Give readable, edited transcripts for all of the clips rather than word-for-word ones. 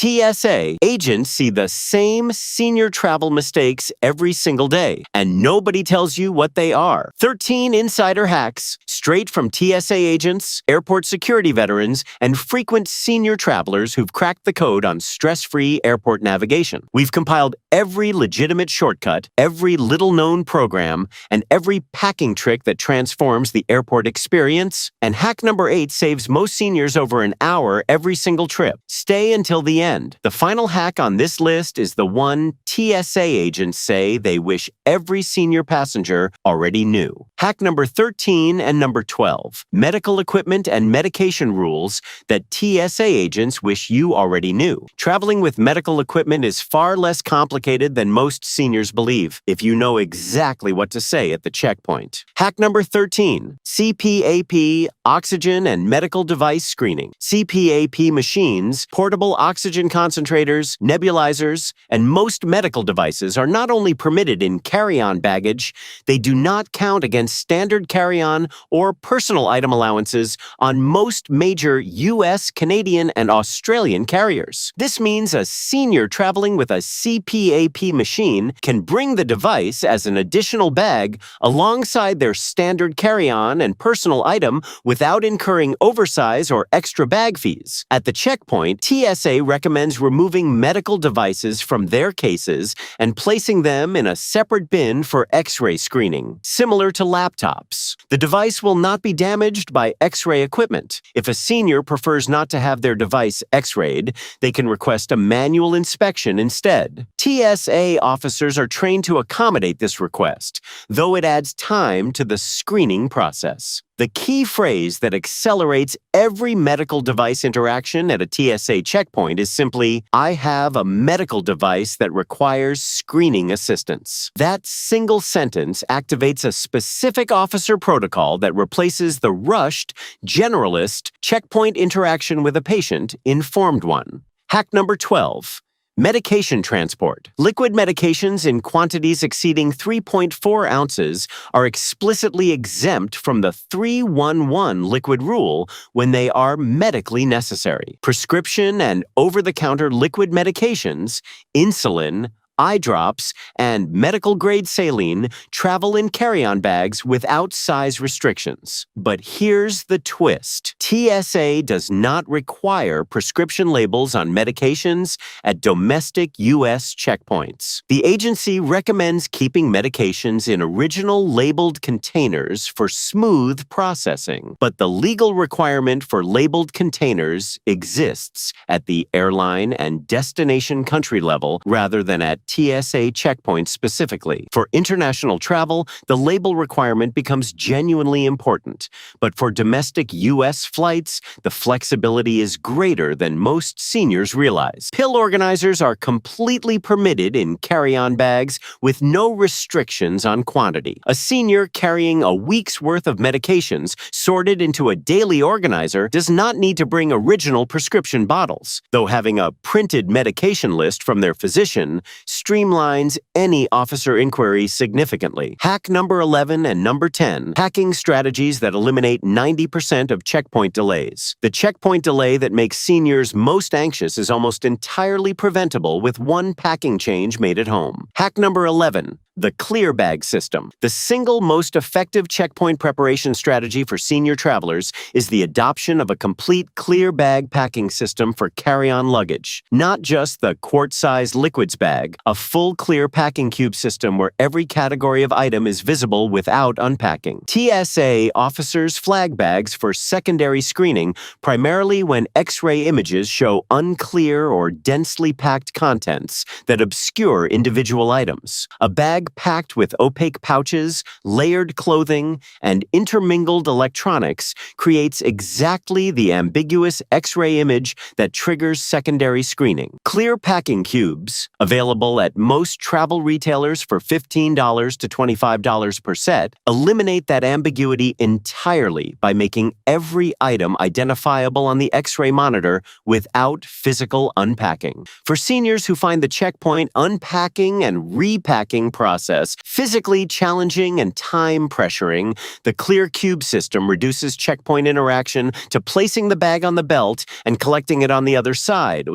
TSA agents see the same senior travel mistakes every single day, and nobody tells you what they are. 13 insider hacks straight from TSA agents, airport security veterans, and frequent senior travelers who've cracked the code on stress-free airport navigation. We've compiled every legitimate shortcut, every little-known program, and every packing trick that transforms the airport experience. And hack number 8 saves most seniors over an hour every single trip. Stay until the end. The final hack on this list is the one TSA agents say they wish every senior passenger already knew. Hack number 13 and number 12. Medical equipment and medication rules that TSA agents wish you already knew. Traveling with medical equipment is far less complicated than most seniors believe if you know exactly what to say at the checkpoint. Hack number 13. CPAP, oxygen and medical device screening. CPAP machines, portable oxygen concentrators, nebulizers, and most medical devices are not only permitted in carry-on baggage, they do not count against standard carry-on or personal item allowances on most major US, Canadian, and Australian carriers. This means a senior traveling with a CPAP machine can bring the device as an additional bag alongside their standard carry-on and personal item without incurring oversize or extra bag fees. At the checkpoint, TSA recommends removing medical devices from their cases and placing them in a separate bin for X-ray screening, similar to laptops. The device will not be damaged by X-ray equipment. If a senior prefers not to have their device X-rayed, they can request a manual inspection instead. TSA officers are trained to accommodate this request, though it adds time to the screening process. The key phrase that accelerates every medical device interaction at a TSA checkpoint is simply, "I have a medical device that requires screening assistance." That single sentence activates a specific officer protocol that replaces the rushed, generalist checkpoint interaction with a patient informed one. Hack number 12. Medication transport. Liquid medications in quantities exceeding 3.4 ounces are explicitly exempt from the 3-1-1 liquid rule when they are medically necessary. Prescription and over-the-counter liquid medications, insulin, eye drops, and medical-grade saline travel in carry-on bags without size restrictions. But here's the twist. TSA does not require prescription labels on medications at domestic U.S. checkpoints. The agency recommends keeping medications in original labeled containers for smooth processing, but the legal requirement for labeled containers exists at the airline and destination country level rather than at TSA checkpoints specifically. For international travel, the label requirement becomes genuinely important, but for domestic U.S. flights, the flexibility is greater than most seniors realize. Pill organizers are completely permitted in carry-on bags with no restrictions on quantity. A senior carrying a week's worth of medications sorted into a daily organizer does not need to bring original prescription bottles, though having a printed medication list from their physician streamlines any officer inquiry significantly. Hack number 11 and number 10, hacking strategies that eliminate 90% of checkpoint delays. The checkpoint delay that makes seniors most anxious is almost entirely preventable with one packing change made at home. Hack number 11. The clear bag system. The single most effective checkpoint preparation strategy for senior travelers is the adoption of a complete clear bag packing system for carry-on luggage. Not just the quart-sized liquids bag, a full clear packing cube system where every category of item is visible without unpacking. TSA officers flag bags for secondary screening, primarily when X-ray images show unclear or densely packed contents that obscure individual items. A bag packed with opaque pouches, layered clothing, and intermingled electronics creates exactly the ambiguous X-ray image that triggers secondary screening. Clear packing cubes, available at most travel retailers for $15 to $25 per set, eliminate that ambiguity entirely by making every item identifiable on the X-ray monitor without physical unpacking. For seniors who find the checkpoint unpacking and repacking process process, physically challenging and time-pressuring, the clear cube system reduces checkpoint interaction to placing the bag on the belt and collecting it on the other side.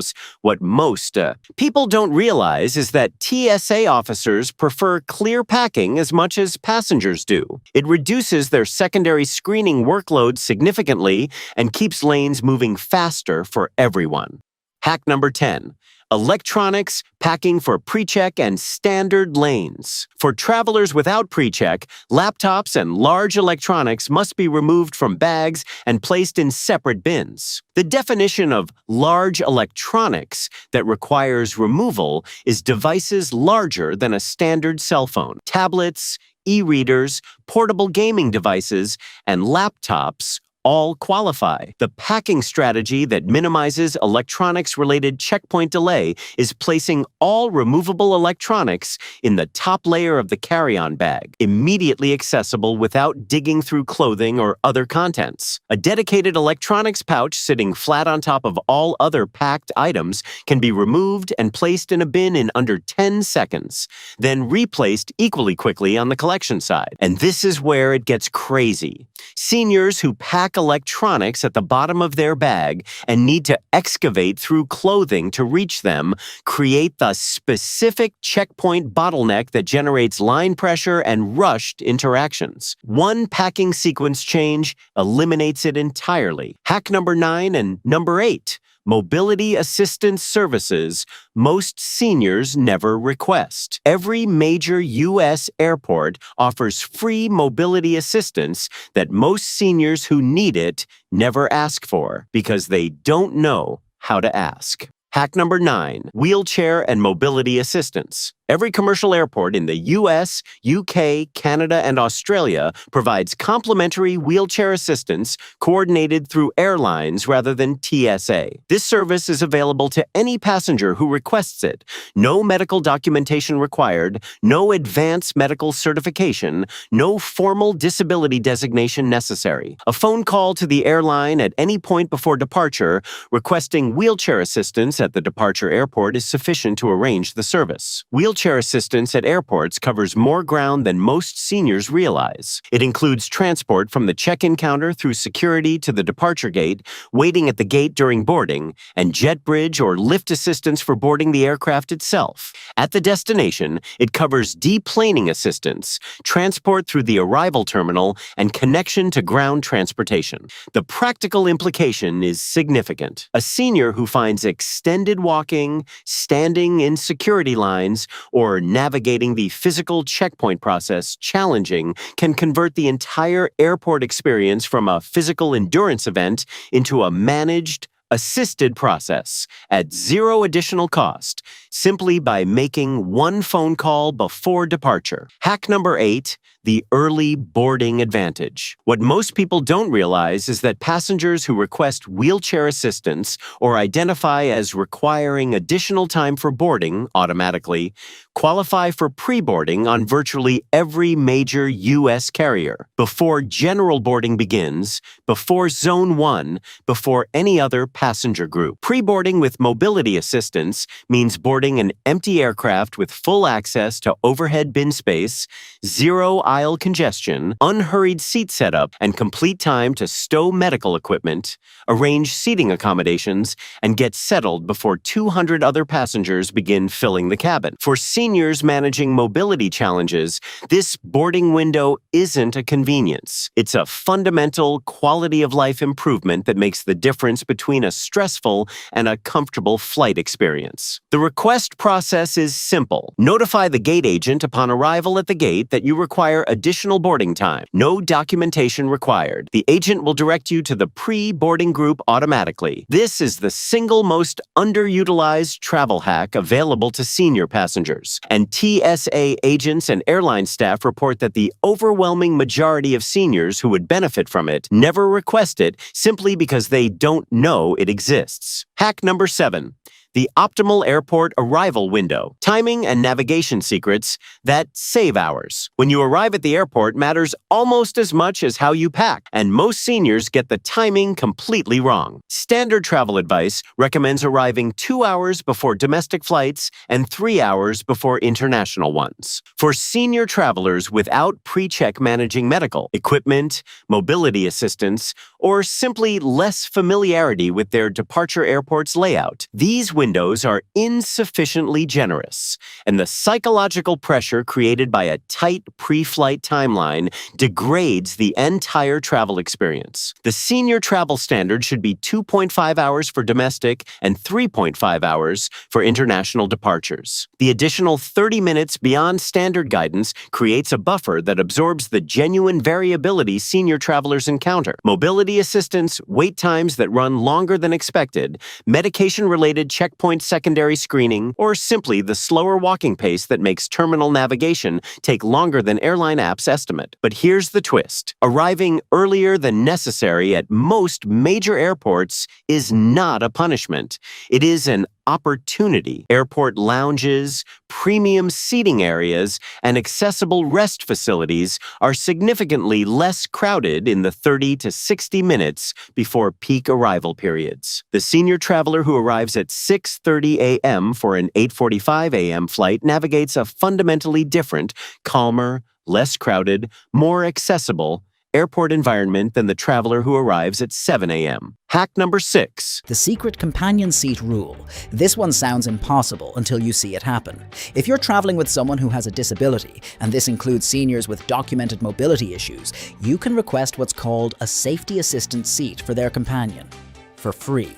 What most people don't realize is that TSA officers prefer clear packing as much as passengers do. It reduces their secondary screening workload significantly and keeps lanes moving faster for everyone. Hack number 10. Electronics packing for pre-check and standard lanes. For travelers without pre-check, laptops and large electronics must be removed from bags and placed in separate bins. The definition of large electronics that requires removal is devices larger than a standard cell phone. Tablets, e-readers, portable gaming devices, and laptops all qualify. The packing strategy that minimizes electronics-related checkpoint delay is placing all removable electronics in the top layer of the carry-on bag, immediately accessible without digging through clothing or other contents. A dedicated electronics pouch sitting flat on top of all other packed items can be removed and placed in a bin in under 10 seconds, then replaced equally quickly on the collection side. And this is where it gets crazy. Seniors who pack electronics at the bottom of their bag and need to excavate through clothing to reach them create the specific checkpoint bottleneck that generates line pressure and rushed interactions. One packing sequence change eliminates it entirely. Hack number 9 and number 8. Mobility assistance services most seniors never request. Every major U.S. airport offers free mobility assistance that most seniors who need it never ask for because they don't know how to ask. Hack number 9. Wheelchair and mobility assistance. Every commercial airport in the US, UK, Canada, and Australia provides complimentary wheelchair assistance coordinated through airlines rather than TSA. This service is available to any passenger who requests it. No medical documentation required, no advanced medical certification, no formal disability designation necessary. A phone call to the airline at any point before departure requesting wheelchair assistance at the departure airport is sufficient to arrange the service. Wheelchair assistance at airports covers more ground than most seniors realize. It includes transport from the check-in counter through security to the departure gate, waiting at the gate during boarding, and jet bridge or lift assistance for boarding the aircraft itself. At the destination, it covers deplaning assistance, transport through the arrival terminal, and connection to ground transportation. The practical implication is significant. A senior who finds extended walking, standing in security lines, or navigating the physical checkpoint process challenging can convert the entire airport experience from a physical endurance event into a managed, assisted process at zero additional cost, simply by making one phone call before departure. Hack number 8, the early boarding advantage. What most people don't realize is that passengers who request wheelchair assistance or identify as requiring additional time for boarding automatically qualify for pre-boarding on virtually every major U.S. carrier. Before general boarding begins, before Zone 1, before any other passenger group. Pre-boarding with mobility assistance means boarding an empty aircraft with full access to overhead bin space, zero aisle congestion, unhurried seat setup, and complete time to stow medical equipment, arrange seating accommodations, and get settled before 200 other passengers begin filling the cabin. For seniors managing mobility challenges, this boarding window isn't a convenience. It's a fundamental quality of life improvement that makes the difference between a stressful and a comfortable flight experience. The request process is simple. Notify the gate agent upon arrival at the gate that you require additional boarding time. No documentation required. The agent will direct you to the pre-boarding group automatically. This is the single most underutilized travel hack available to senior passengers. And TSA agents and airline staff report that the overwhelming majority of seniors who would benefit from it never request it simply because they don't know it exists. Hack number 7. the optimal airport arrival window, timing and navigation secrets that save hours. When you arrive at the airport matters almost as much as how you pack, and most seniors get the timing completely wrong. Standard travel advice recommends arriving 2 hours before domestic flights and 3 hours before international ones. For senior travelers without pre-check managing medical equipment, mobility assistance, or simply less familiarity with their departure airport's layout, these windows are insufficiently generous, and the psychological pressure created by a tight pre-flight timeline degrades the entire travel experience. The senior travel standard should be 2.5 hours for domestic and 3.5 hours for international departures. The additional 30 minutes beyond standard guidance creates a buffer that absorbs the genuine variability senior travelers encounter. Mobility assistance, wait times that run longer than expected, medication-related checkpoint secondary screening, or simply the slower walking pace that makes terminal navigation take longer than airline apps estimate. But here's the twist. Arriving earlier than necessary at most major airports is not a punishment. It is an opportunity. Airport lounges, premium seating areas, and accessible rest facilities are significantly less crowded in the 30 to 60 minutes before peak arrival periods. The senior traveler who arrives at 6:30 a.m. for an 8:45 a.m. flight navigates a fundamentally different, calmer, less crowded, more accessible airport environment than the traveler who arrives at 7 a.m. Hack number 6. The secret companion seat rule. This one sounds impossible until you see it happen. If you're traveling with someone who has a disability, and this includes seniors with documented mobility issues, you can request what's called a safety assistant seat for their companion, for free.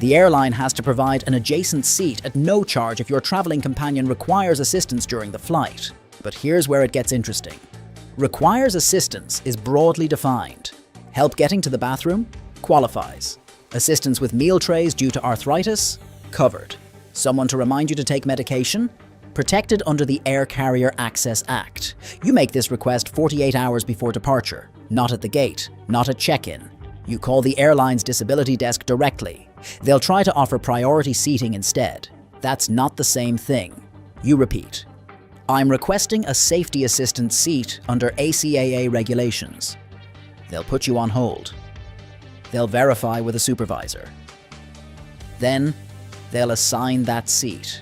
The airline has to provide an adjacent seat at no charge if your traveling companion requires assistance during the flight. But here's where it gets interesting. Requires assistance is broadly defined. Help getting to the bathroom? Qualifies. Assistance with meal trays due to arthritis? Covered. Someone to remind you to take medication? Protected under the Air Carrier Access Act. You make this request 48 hours before departure, not at the gate, not at check-in. You call the airline's disability desk directly. They'll try to offer priority seating instead. That's not the same thing. You repeat, I'm requesting a safety assistance seat under ACAA regulations. They'll put you on hold. They'll verify with a supervisor. Then, they'll assign that seat,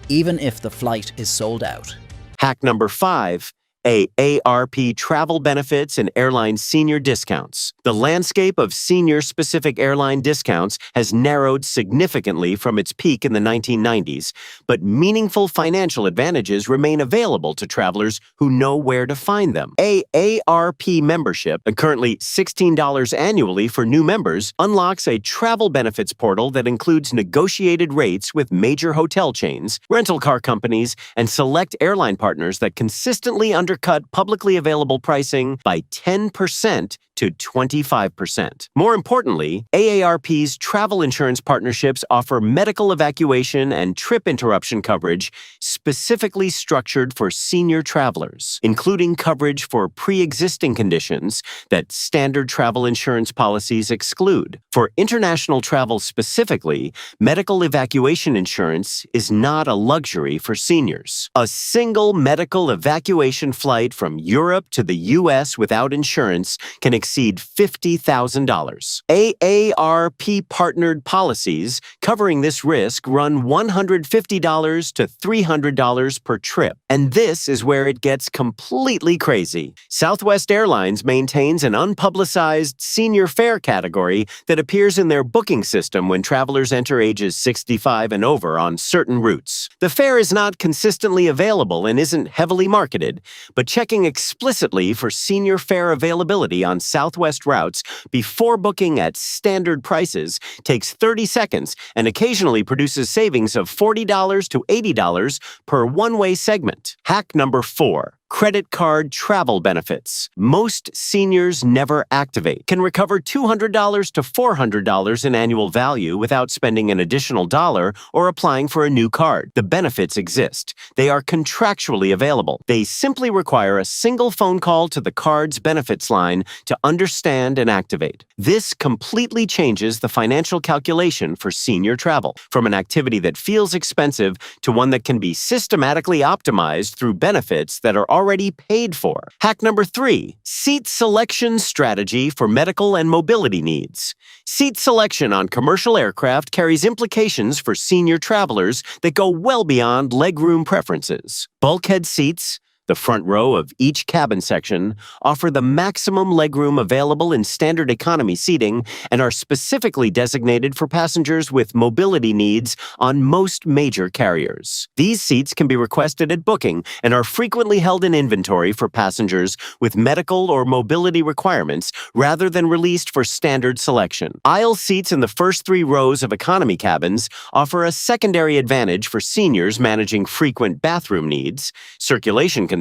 even if the flight is sold out. Hack number 5. AARP travel benefits and airline senior discounts. The landscape of senior-specific airline discounts has narrowed significantly from its peak in the 1990s, but meaningful financial advantages remain available to travelers who know where to find them. AARP membership, currently $16 annually for new members, unlocks a travel benefits portal that includes negotiated rates with major hotel chains, rental car companies, and select airline partners that consistently undercut publicly available pricing by 10% to 25%. More importantly, AARP's travel insurance partnerships offer medical evacuation and trip interruption coverage specifically structured for senior travelers, including coverage for pre-existing conditions that standard travel insurance policies exclude. For international travel specifically, medical evacuation insurance is not a luxury for seniors. A single medical evacuation flight from Europe to the U.S. without insurance can exceed $50,000. AARP-partnered policies covering this risk run $150 to $300 per trip. And this is where it gets completely crazy. Southwest Airlines maintains an unpublicized senior fare category that appears in their booking system when travelers enter ages 65 and over on certain routes. The fare is not consistently available and isn't heavily marketed, but checking explicitly for senior fare availability on Southwest routes before booking at standard prices takes 30 seconds and occasionally produces savings of $40 to $80 per one-way segment. Hack number 4. Credit card travel benefits. Most seniors never activate. Can recover $200 to $400 in annual value without spending an additional dollar or applying for a new card. The benefits exist. They are contractually available. They simply require a single phone call to the card's benefits line to understand and activate. This completely changes the financial calculation for senior travel, from an activity that feels expensive to one that can be systematically optimized through benefits that are already paid for. Hack number 3, seat selection strategy for medical and mobility needs. Seat selection on commercial aircraft carries implications for senior travelers that go well beyond legroom preferences. Bulkhead seats, the front row of each cabin section, offer the maximum legroom available in standard economy seating and are specifically designated for passengers with mobility needs on most major carriers. These seats can be requested at booking and are frequently held in inventory for passengers with medical or mobility requirements rather than released for standard selection. Aisle seats in the first 3 rows of economy cabins offer a secondary advantage for seniors managing frequent bathroom needs, circulation concerns,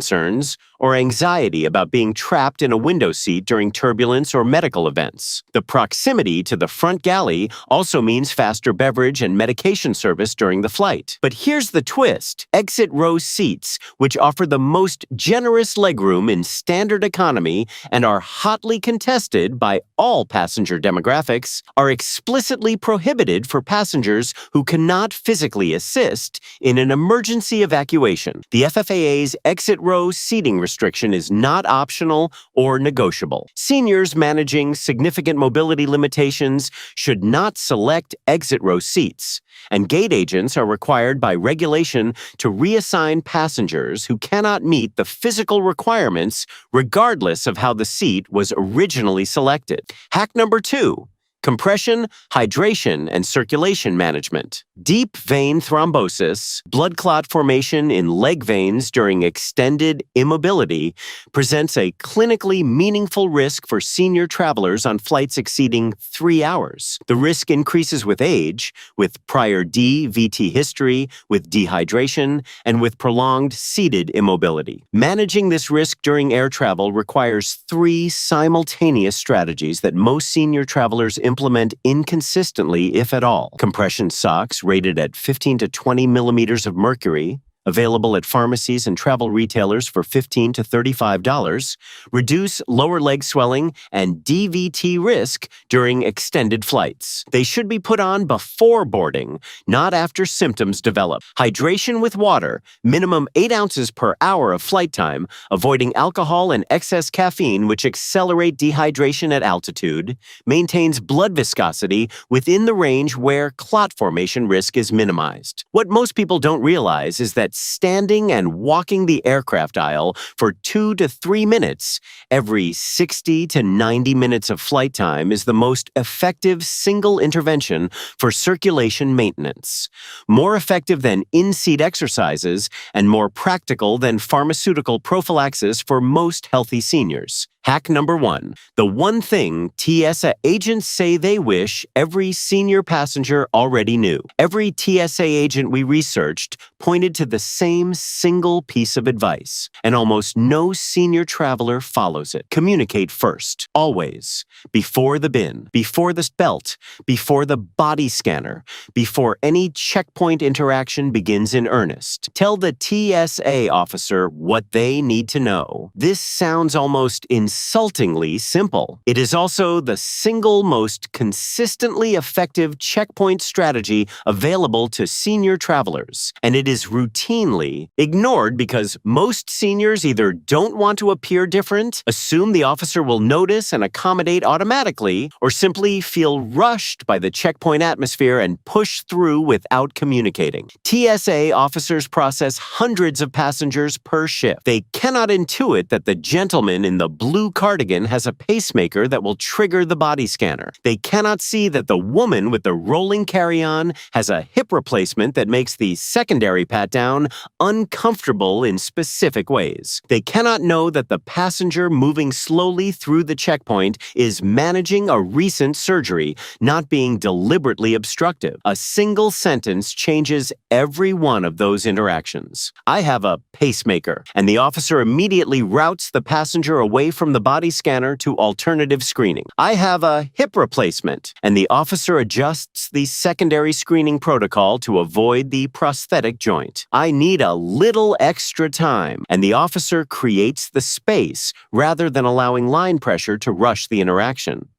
or anxiety about being trapped in a window seat during turbulence or medical events. The proximity to the front galley also means faster beverage and medication service during the flight. But here's the twist. Exit row seats, which offer the most generous legroom in standard economy and are hotly contested by all passenger demographics, are explicitly prohibited for passengers who cannot physically assist in an emergency evacuation. The FFAA's exit row seating restriction is not optional or negotiable. Seniors managing significant mobility limitations should not select exit row seats, and gate agents are required by regulation to reassign passengers who cannot meet the physical requirements regardless of how the seat was originally selected. Hack number 2. Compression, hydration, and circulation management. Deep vein thrombosis, blood clot formation in leg veins during extended immobility, presents a clinically meaningful risk for senior travelers on flights exceeding 3 hours. The risk increases with age, with prior DVT history, with dehydration, and with prolonged seated immobility. Managing this risk during air travel requires 3 simultaneous strategies that most senior travelers implement inconsistently, if at all. Compression socks rated at 15 to 20 millimeters of mercury, available at pharmacies and travel retailers for $15 to $35, reduce lower leg swelling and DVT risk during extended flights. They should be put on before boarding, not after symptoms develop. Hydration with water, minimum 8 ounces per hour of flight time, avoiding alcohol and excess caffeine, which accelerate dehydration at altitude, maintains blood viscosity within the range where clot formation risk is minimized. What most people don't realize is that standing and walking the aircraft aisle for 2 to 3 minutes every 60 to 90 minutes of flight time is the most effective single intervention for circulation maintenance. More effective than in-seat exercises and more practical than pharmaceutical prophylaxis for most healthy seniors. Hack number 1. The one thing TSA agents say they wish every senior passenger already knew. Every TSA agent we researched pointed to the same single piece of advice, and almost no senior traveler follows it. Communicate first, always. Before the bin, before the belt, before the body scanner, before any checkpoint interaction begins in earnest. Tell the TSA officer what they need to know. This sounds almost insultingly simple. It is also the single most consistently effective checkpoint strategy available to senior travelers, and it is routinely ignored because most seniors either don't want to appear different, assume the officer will notice and accommodate automatically, or simply feel rushed by the checkpoint atmosphere and push through without communicating. TSA officers process hundreds of passengers per shift. They cannot intuit that the gentleman in the blue blue cardigan has a pacemaker that will trigger the body scanner. They cannot see that the woman with the rolling carry-on has a hip replacement that makes the secondary pat-down uncomfortable in specific ways. They cannot know that the passenger moving slowly through the checkpoint is managing a recent surgery, not being deliberately obstructive. A single sentence changes every one of those interactions. I have a pacemaker, and the officer immediately routes the passenger away from the body scanner to alternative screening. I have a hip replacement, and the officer adjusts the secondary screening protocol to avoid the prosthetic joint. I need a little extra time, and the officer creates the space rather than allowing line pressure to rush the interaction.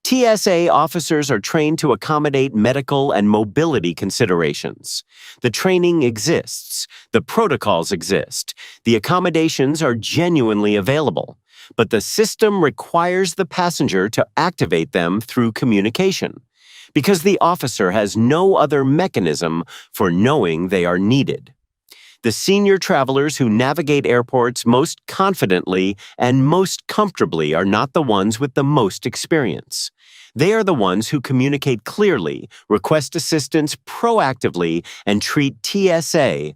TSA officers are trained to accommodate medical and mobility considerations. The training exists. The protocols exist. The accommodations are genuinely available. But the system requires the passenger to activate them through communication, because the officer has no other mechanism for knowing they are needed. The senior travelers who navigate airports most confidently and most comfortably are not the ones with the most experience. They are the ones who communicate clearly, request assistance proactively, and treat TSA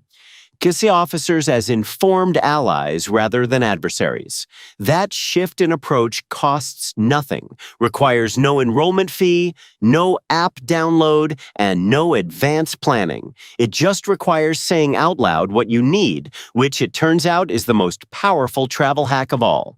officers as informed allies rather than adversaries. That shift in approach costs nothing, requires no enrollment fee, no app download, and no advance planning. It just requires saying out loud what you need, which it turns out is the most powerful travel hack of all.